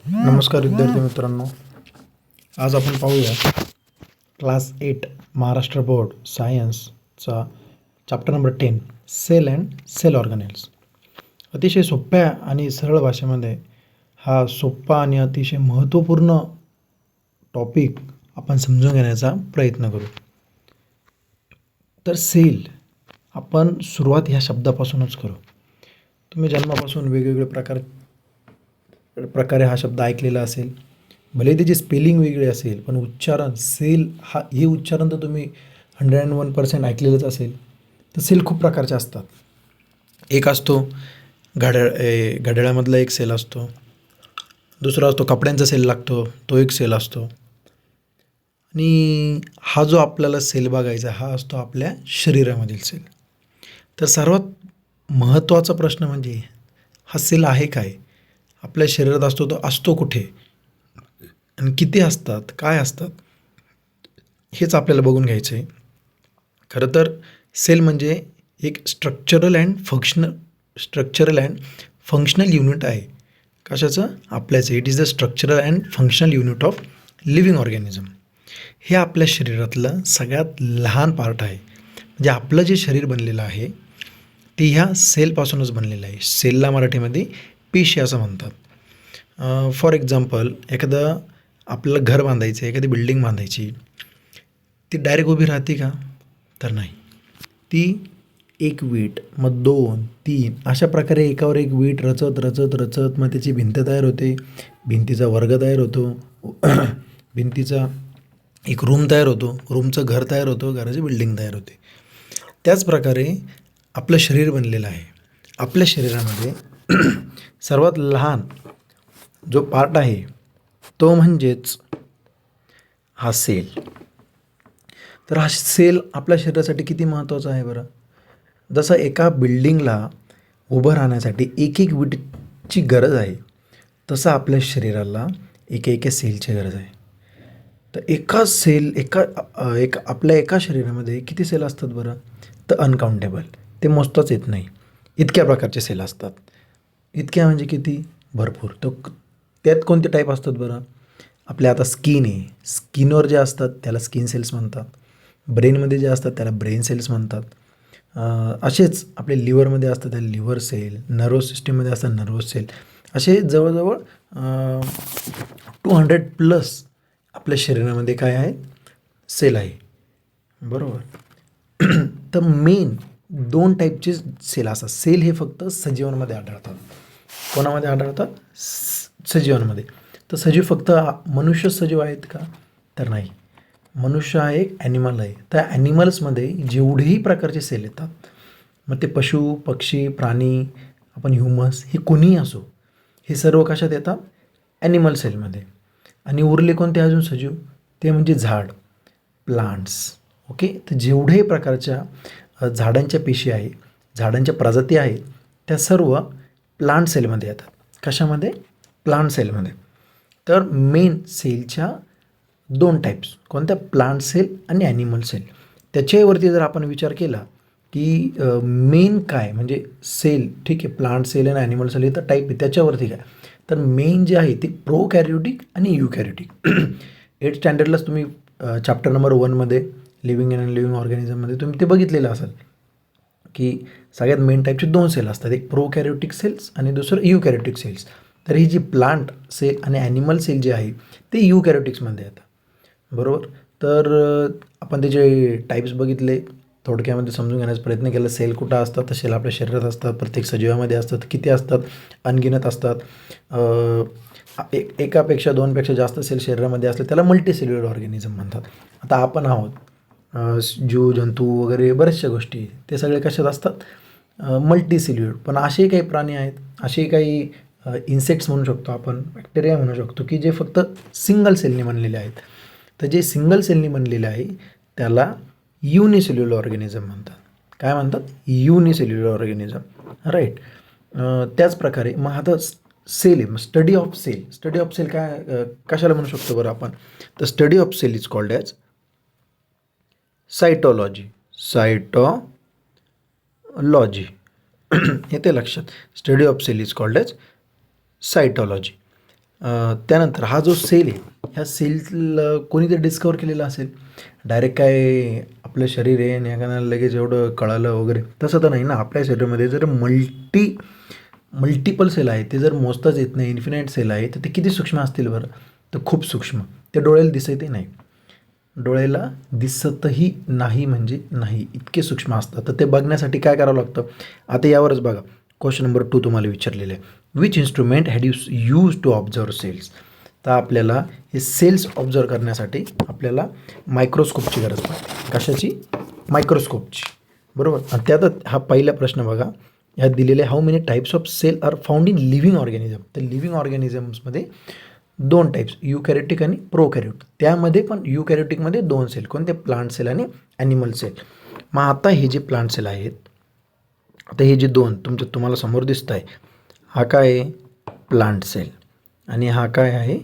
नमस्कार विद्यार्थी मित्रांनो, आज आपण पाहूया क्लास 8 महाराष्ट्र बोर्ड सायन्सचा chapter number 10 cell and cell organelles. अतिशय सोप्या आणि सरळ भाषेमध्ये हा सोपा आणि अतिशय महत्त्वपूर्ण टॉपिक आपण समजून घेण्याचा प्रयत्न करू. तर सेल आपण सुरुवात ह्या शब्दापासूनच करू. तुम्ही जन्मापासून वेगवेगळे प्रकारे हा शब्द ऐकलेला असेल, भले त्याची स्पेलिंग वेगळी असेल, पण उच्चारण सेल हे उच्चारण तर तुम्ही 101% ऐकलेलंच असेल. तर सेल खूप प्रकारचे असतात. एक असतो घड्याळामधला एक सेल असतो, दुसरा असतो कपड्यांचा सेल लागतो, तो एक सेल असतो. आणि हा जो आपल्याला सेल बघायचा हा असतो आपल्या शरीरामधील सेल. तर सर्वात महत्त्वाचा प्रश्न म्हणजे हा सेल आहे काय, आपल्या शरीरात असतो तो असतो कुठे आणि किती असतात, काय असतात, हेच आपल्याला बघून घ्यायचं आहे. खरं तर सेल म्हणजे एक स्ट्रक्चरल अँड फंक्शनल युनिट आहे. कशाचं? आपल्याचं. It is the structural and functional unit of living organism. हे आपल्या शरीरातलं सगळ्यात लहान पार्ट आहे. म्हणजे आपलं जे शरीर बनलेलं आहे ते ह्या सेलपासूनच बनलेलं आहे. सेलला मराठीमध्ये पेशी असं म्हणतात. फॉर एक्झाम्पल, एखादं आपल्याला घर बांधायचं आहे, एखादी बिल्डिंग बांधायची, ती डायरेक्ट उभी राहते का? तर नाही. ती एक वीट, मग 2, 3 अशा प्रकारे एकावर एक वीट रचत मग त्याची भिंत तयार होते, भिंतीचा वर्ग तयार होतो, भिंतीचा एक रूम तयार होतो, रूमचं घर तयार होतं, घराची बिल्डिंग तयार होते. त्याच प्रकारे आपलं शरीर बनलेलं आहे. आपल्या शरीरामध्ये सर्वात लहान जो पार्ट आहे तो म्हणजेच हा सेल. तर हा सेल आपल्या शरीरासाठी किती महत्त्वाचा आहे बरं? जसं एका बिल्डिंगला उभं राहण्यासाठी एक वीटची गरज आहे, तसं आपल्या शरीराला एका सेलची गरज आहे. तर आपल्या एका शरीरामध्ये किती सेल असतात बरं? तर अनकाउंटेबल, ते मोजताच येत नाही, इतक्या प्रकारचे सेल असतात. इतक्या म्हणजे किती? भरपूर. तर त्यात कोणते टाईप असतात बरं? आपल्या आता स्किन आहे, स्किनवर जे असतात त्याला स्किन सेल्स म्हणतात. ब्रेनमध्ये जे असतात त्याला ब्रेन सेल्स म्हणतात. असेच आपल्या लिव्हरमध्ये असतात त्याला लिव्हर सेल, नर्वस सिस्टीममध्ये असतात नर्वस सेल. असे जवळजवळ 200+ आपल्या शरीरामध्ये काय आहे? सेल आहे. बरोबर. तर मेन 2 टाईपचे सेल असतात. सेल हे फक्त सजीवांमध्ये आढळतात. कोणामध्ये आढळतात? सजीवांमध्ये. तर सजीव फक्त मनुष्य सजीव आहेत का? तर नाही. मनुष्य हा एक ॲनिमल आहे. त्या ॲनिमल्समध्ये जेवढेही प्रकारचे सेल येतात, मग ते पशु, पक्षी, प्राणी, आपण ह्युमन्स, हे कोणीही असो, हे सर्व कशात येतात? ॲनिमल सेलमध्ये. आणि उरले कोणते अजून सजीव? ते म्हणजे झाड, प्लांट्स. ओके. तर जेवढे प्रकारच्या झाडांच्या पेशी आहे, झाडांच्या प्रजाती आहेत, त्या सर्व प्लांट सेलमध्ये येतात. कशामध्ये? प्लांट सेलमध्ये. तर मेन सेलच्या 2 टाईप्स, कोणत्या? प्लांट सेल आणि ॲनिमल सेल. त्याच्यावरती जर आपण विचार केला की मेन काय म्हणजे सेल, ठीक आहे, प्लांट सेल आणि ॲनिमल सेल हे तर टाईप आहे, त्याच्यावरती काय? तर मेन जे आहे ते प्रोकॅरियोटिक आणि युकॅरियोटिक. 8th स्टँडर्डलाच तुम्ही चॅप्टर नंबर 1मध्ये लिव्हिंग अँड लिव्हिंग ऑर्गॅनिझममध्ये तुम्ही ते बघितलेलं असेल की सगळ्यात मेन टाईपचे 2 सेल असतात, एक प्रोकॅरियोटिक सेल्स आणि दुसरं युकॅरियोटिक सेल्स. तर ही जी प्लांट सेल आणि ॲनिमल सेल जे आहे ते युकॅरियोटिक्समध्ये येतात. बरोबर. तर आपण त्याचे टाईप्स बघितले, थोडक्यामध्ये समजून घेण्याचा प्रयत्न केला. सेल कुठं असतात? तर सेल आपल्या शरीरात असतात, प्रत्येक सजीवामध्ये असतात. किती असतात? अनगिनत असतात. एकापेक्षा 2पेक्षा जास्त सेल शरीरामध्ये असले त्याला मल्टीसेल्युलर ऑर्गॅनिझम म्हणतात. आता आपण आहोत, जीव जंतू वगैरे बऱ्याचशा गोष्टी, ते सगळे कशात असतात? मल्टीसेल्युलर. पण असे काही प्राणी आहेत, असे काही इन्सेक्ट्स म्हणू शकतो आपण, बॅक्टेरिया म्हणू शकतो, की जे फक्त सिंगल सेलने बनलेले आहेत. तर जे सिंगल सेलने बनलेले आहे त्याला युनिसेल्युलर ऑर्गॅनिझम म्हणतात. काय म्हणतात? Unicellular organism. राईट. त्याच प्रकारे मग आता सेल आहे, मग स्टडी ऑफ सेल काय कशाला म्हणू शकतो बरं आपण? तर study of cell is called as cytology. येते लक्षात? Study of cell is called as cytology. त्यानंतर हा जो सेल आहे, ह्या सेल कोणीतरी डिस्कवर केलेला असेल. डायरेक्ट काय आपलं शरीर आहे आणि एखाद्याला लगेच एवढं कळालं वगैरे, तसं तर नाही ना. आपल्या शरीरामध्ये जर मल्टिपल सेल आहे, ते जर मोजताच येत नाही, इन्फिनाईट सेल आहे, तर ते किती सूक्ष्म असतील बरं? तर खूप सूक्ष्म. ते डोळ्याला दिसतही नाही, डोळ्याला दिसतही नाही, म्हणजे नाही, इतके सूक्ष्म असतात. तर ते बघण्यासाठी काय करावं लागतं? आता यावरच बघा, क्वेश्चन नंबर 2 तुम्हाला विचारलेलं आहे, which instrument had you use to observe cells. तर आपल्याला हे सेल्स ऑब्झर्व करण्यासाठी आपल्याला मायक्रोस्कोपची गरज पडते. कशाची? मायक्रोस्कोपची, बरोबर. आणि त्यात हा पहिला प्रश्न बघा, ह्यात दिलेले how many types of cell are found in living organism. तर लिव्हिंग ऑर्गॅनिझम्समध्ये 2 टाईप्स, युकॅरियोटिक आणि प्रोकॅरियोटिक. त्यामध्ये पण युकॅरियोटिकमध्ये 2 सेल, कोणते? प्लांट सेल आणि ॲनिमल सेल. मग आता हे जे प्लांट सेल आहेत, आता हे जे 2 तुम्हाला समोर दिसत आहे, हा काय आहे? प्लांट सेल, आणि हा काय आहे?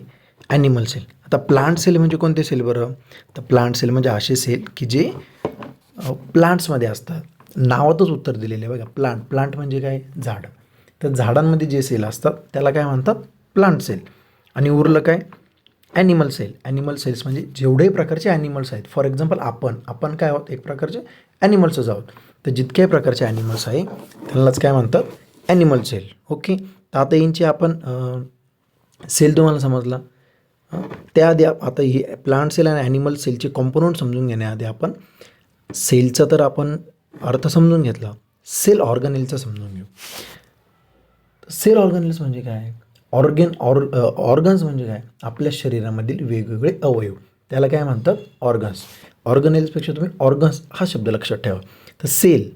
Animal cell. आता प्लांट सेल म्हणजे कोणते सेल बरं? तर प्लांट सेल म्हणजे असे सेल की जे प्लांट्समध्ये असतात. नावातच उत्तर दिलेले आहे बघा. प्लांट म्हणजे काय? झाड. तर झाडांमध्ये जे सेल असतात त्याला काय म्हणतात? Plant cell. आणि उरलं काय? Animal sale. ॲनिमल सेल्स म्हणजे जेवढेही प्रकारचे ॲनिमल्स आहेत. फॉर एक्झाम्पल आपण काय आहोत? एक प्रकारचे ॲनिमल्सच आहोत. तर जितक्याही प्रकारचे ॲनिमल्स आहे त्यांनाच काय म्हणतात? Animal cell. ओके. तर आता यांची आपण सेल तुम्हाला समजला. त्याआधी आता ही प्लांट सेल आणि ॲनिमल सेलचे कॉम्पोनंट समजून घेण्याआधी आपण सेलचा तर आपण अर्थ समजून घेतला, सेल ऑर्गनेलचा समजून घेऊ. सेल ऑर्गनेल्स म्हणजे काय? ऑर्गन्स म्हणजे काय? आपल्या शरीरामधील वेगवेगळे अवयव, त्याला काय म्हणतात? ऑर्गन्स. ऑर्गनेल्सपेक्षा तुम्ही ऑर्गन्स हा शब्द लक्षात ठेवा. तर सेल,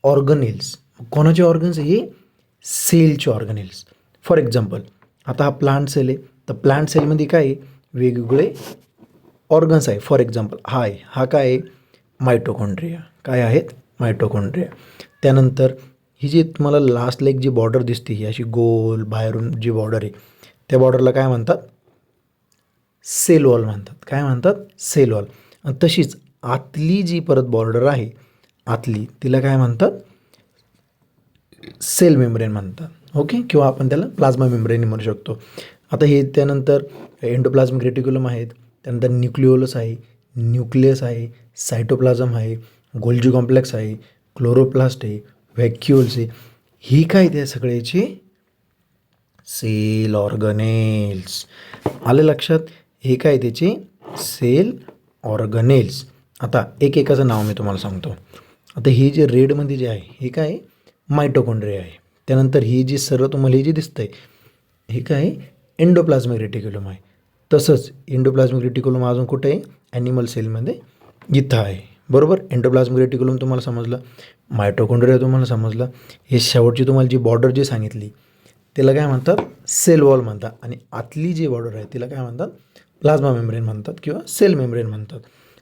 ऑर्गनेल्स, कोणाचे ऑर्गन्स? हे सेलचे ऑर्गनेल्स. फॉर एक्झाम्पल आता हा प्लांट सेल आहे, तर प्लांट सेलमध्ये काय आहे? वेगवेगळे ऑर्गन्स आहे. फॉर एक्झाम्पल हा काय आहे? मायटोकॉन्ड्रिया. काय आहेत? मायटोकॉन्ड्रिया. त्यानंतर ही जी तुम्हाला लास्टला एक जी बॉर्डर दिसते, ही अशी गोल बाहेरून जी बॉर्डर आहे, त्या बॉर्डरला काय म्हणतात? सेल वॉल म्हणतात. काय म्हणतात? Cell wall. आणि तशीच आतली जी परत बॉर्डर आहे, आतली, तिला काय म्हणतात? सेल मेम्ब्रेन म्हणतात. ओके. किंवा आपण त्याला प्लाझ्मा मेम्ब्रेन म्हणू शकतो. आता हे त्यानंतर एंडोप्लाझमिक रेटिक्युलम आहेत, त्यानंतर न्यूक्लिओलस आहे, न्यूक्लियस आहे, सायटोप्लाझम आहे, गोल्जी कॉम्प्लेक्स आहे, क्लोरोप्लास्ट आहे, व्हॅक्युल्स आहे. ही काय? त्या सगळ्याची सेल ऑर्गनेल्स. आलं लक्षात? हे काय? त्याचे सेल ऑर्गनेल्स. आता एकाचं नाव मी तुम्हाला सांगतो. आता हे जे रेडमध्ये जे आहे, हे काय? मायटोकॉन्ड्रिया आहे. त्यानंतर ही जी सर्व तुम्हाला हे जे दिसतं आहे, हे काय? एंडोप्लाझमिक रेटिक्युलम आहे. तसंच एंडोप्लाझमिक रेटिक्युलम अजून कुठे आहे? ॲनिमल सेलमध्ये इथं आहे, बरोबर. एंडोप्लाझमिक रेटिक्युलम तुम्हाला समजलं, मायटोकॉन्ड्रिया तुम्हाला समजलं. हे शेवटची तुम्हाला जी बॉर्डर जी सांगितली, त्याला काय म्हणतात? सेल वॉल म्हणतात. आणि आतली जी बॉर्डर आहे तिला काय म्हणतात? प्लाझ्मा मेम्ब्रेन म्हणतात किंवा सेल मेम्ब्रेन म्हणतात.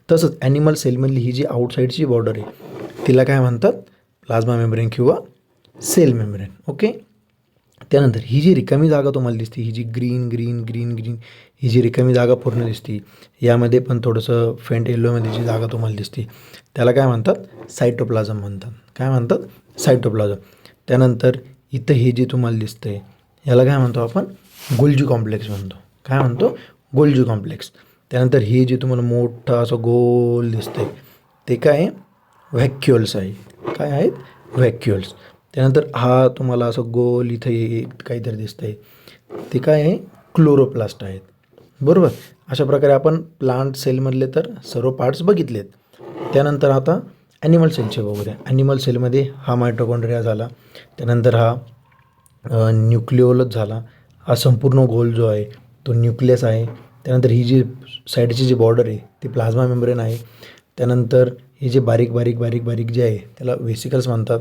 तसंच ॲनिमल सेलमधली ही जी आउटसाईडची बॉर्डर आहे तिला काय म्हणतात? प्लाझ्मा मेम्ब्रेन किंवा सेल मेम्ब्रेन. ओके. त्यानंतर ही जी रिकामी जागा तुम्हाला दिसते, ही जी ग्रीन ग्रीन ग्रीन ग्रीन ही जी रिकामी जागा पूर्ण दिसते, यामध्ये पण थोडंसं फेंट येल्लोमध्ये जी जागा तुम्हाला दिसते, त्याला काय म्हणतात? सायटोप्लाझम म्हणतात. काय म्हणतात? सायटोप्लाझम. त्यानंतर इथं हे जे तुम्हाला दिसतं आहे, याला काय म्हणतो आपण? गोल्जी कॉम्प्लेक्स म्हणतो. काय म्हणतो? Golgi complex. त्यानंतर हे जे तुम्हाला मोठं असं गोल दिसतं आहे, ते काय? व्हॅक्युअल्स आहे. काय आहेत? व्हॅक्युअल्स. त्यानंतर हा तुम्हाला असं गोल इथं एक काहीतरी दिसतं आहे, ते काय आहे? क्लोरोप्लास्ट आहेत, बरोबर. अशा प्रकारे आपण प्लांट सेलमधले तर सर्व पार्ट्स बघितलेत. त्यानंतर आता ॲनिमल सेलचे बघूया. ॲनिमल सेलमध्ये हा मायटोकॉन्ड्रिया झाला, त्यानंतर हा न्यूक्लिओलस झाला, हा संपूर्ण गोल जो आहे तो न्यूक्लियस आहे. त्यानंतर ही जी साईडची जी बॉर्डर आहे ती प्लाझ्मा मेम्ब्रेन आहे. त्यानंतर हे जे बारीक बारीक बारीक बारीक जे आहे त्याला वेसिकल्स म्हणतात.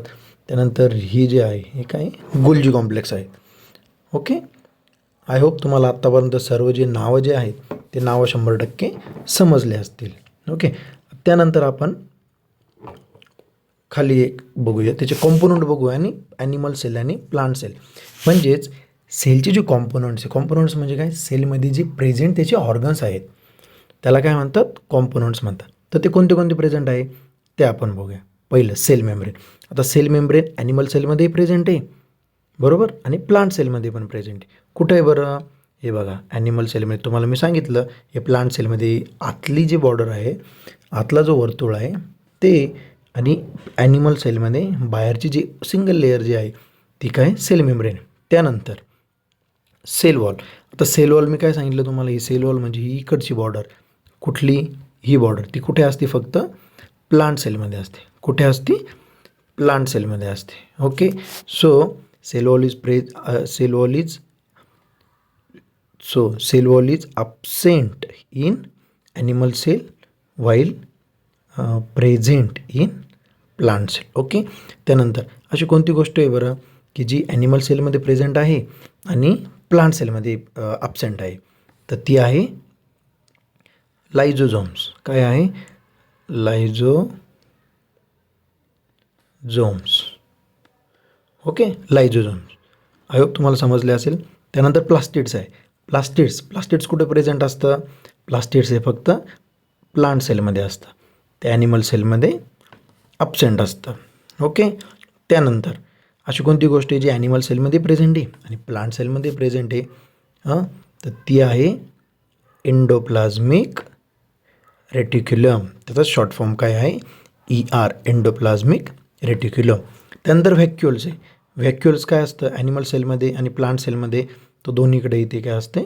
त्यानंतर ही जे आहे हे काय? गोल्जी कॉम्प्लेक्स आहे. ओके. आय होप तुम्हाला आत्तापर्यंत सर्व जे नावं जे आहेत ते नावं 100% समजले असतील. ओके. त्यानंतर आपण खाली एक बघूया, त्याचे कॉम्पोनंट बघूया, आणि ॲनिमल सेल आणि प्लांट सेल. म्हणजेच सेलचे जे कॉम्पोनंट्स म्हणजे काय? सेलमध्ये जे प्रेझेंट त्याचे ऑर्गन्स आहेत त्याला काय म्हणतात? कॉम्पोनंट्स म्हणतात. तर ते कोणते कोणते प्रेझेंट आहे ते आपण बघूया. पहिलं सेल मेम्ब्रेन. आता सेल मेम्ब्रेन ॲनिमल सेलमध्येही प्रेझेंट आहे, बरोबर, आणि प्लांट सेलमध्ये पण प्रेझेंट आहे. कुठं आहे बरं? हे बघा ॲनिमल सेलमध्ये तुम्हाला मी सांगितलं, हे प्लांट सेलमध्ये आतली जी बॉर्डर आहे, आतला जो वर्तुळ आहे ते, आणि ॲनिमल सेलमध्ये बाहेरची जी सिंगल लेयर जी आहे ती काय, सेल मेम्ब्रेन. त्यानंतर सेल वॉल. आता सेल वॉल मी काय सांगितलं तुम्हाला, ही सेल वॉल म्हणजे ही इकडची बॉर्डर. कुठली? ही बॉर्डर. ती कुठे असते? फक्त प्लांट सेलमध्ये असते. कुठे असते? प्लांट सेलमध्ये असते. Okay. So cell wall is cell wall is absent in animal cell while present in plant cell. Okay. त्यानंतर अशी कोणती गोष्ट आहे बरं की जी ॲनिमल सेलमध्ये प्रेझेंट आहे आणि प्लांट सेलमध्ये ॲबसेंट आहे? तर ती आहे लायझोझोम्स. काय आहे? लायझोझोम्स. ओके, लायझोझोम्स. आय होप तुम्हाला समजले असेल. त्यानंतर प्लास्टिड्स आहे. प्लास्टिड्स कुठे प्रेझेंट असतं? प्लास्टिड्स हे फक्त प्लांट सेलमध्ये असतं, ते ॲनिमल सेलमध्ये ॲबसेंट असतं. ओके. त्यानंतर अशी कोणती गोष्ट आहे जी ॲनिमल सेलमध्ये प्रेझेंट आहे आणि प्लांट सेलमध्ये प्रेझेंट आहे? तर ती आहे एंडोप्लाझमिक रेटिक्युलम. त्याचा शॉर्ट फॉर्म काय आहे? ER, endoplasmic reticulum. त्यानंतर व्हॅक्युअल्स आहे. व्हॅक्युअल्स काय असतं? ॲनिमल सेलमध्ये आणि प्लांट सेलमध्ये तो दोन्हीकडे इथे काय असते?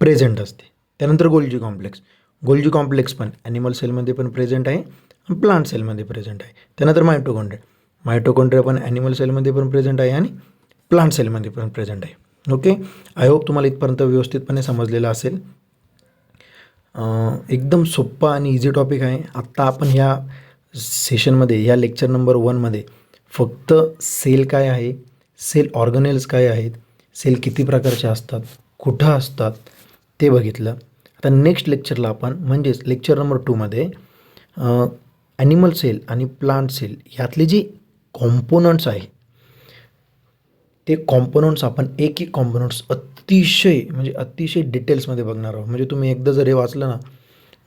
प्रेझेंट असते. त्यानंतर गोल्जी कॉम्प्लेक्स पण ॲनिमल सेलमध्ये पण प्रेझेंट आहे आणि प्लांट सेलमध्ये प्रेझेंट आहे. त्यानंतर मायटोकॉन्ड्रिया पण ॲनिमल सेलमध्ये पण प्रेझेंट आहे आणि प्लांट सेलमध्ये पण प्रेझेंट आहे. ओके. आय होप तुम्हाला इथपर्यंत व्यवस्थितपणे समजलेलं असेल. एकदम सोप्पा आणि इझी टॉपिक आहे. आत्ता आपण ह्या सेशनमध्ये, ह्या लेक्चर नंबर 1मध्ये फक्त सेल काय आहे, सेल ऑर्गनेल्स काय आहेत, सेल किती प्रकारचे असतात, कुठं असतात ते बघितलं. आता नेक्स्ट लेक्चरला आपण म्हणजेच लेक्चर नंबर 2मध्ये ॲनिमल सेल आणि प्लांट सेल ह्यातले जे कॉम्पोनंट्स आहे ते कॉम्पोनंट्स आपण एक कॉम्पोनंट्स अतिशय डिटेल्समध्ये बघणार आहोत. म्हणजे तुम्ही एकदा जर हे वाचलं ना,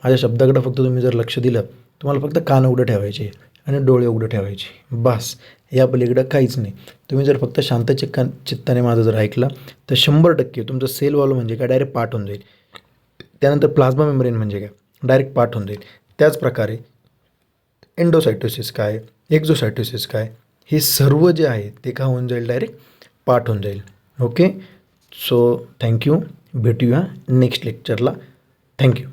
माझ्या शब्दाकडे फक्त तुम्ही जर लक्ष दिलं, तुम्हाला फक्त कान उघडं ठेवायचे आणि डोळे उघडं ठेवायचे, बस. या पलीकडं काहीच नाही. तुम्ही जर फक्त शांत चित्ताने माझं जर ऐकलं तर 100% तुमचं सेल वॉल म्हणजे काय डायरेक्ट पाठ होऊन जाईल. त्यानंतर प्लाझ्मा मेम्ब्रेन म्हणजे काय डायरेक्ट पाठ होऊन जाईल. त्याचप्रकारे एंडोसायटोसिस काय, एक्झोसायटोसिस काय, हे सर्व जे आहे ते का होऊन जाईल, डायरेक्ट पाठ होऊन जाईल. ओके. So thank you. भेटूया नेक्स्ट लेक्चरला. थँक्यू.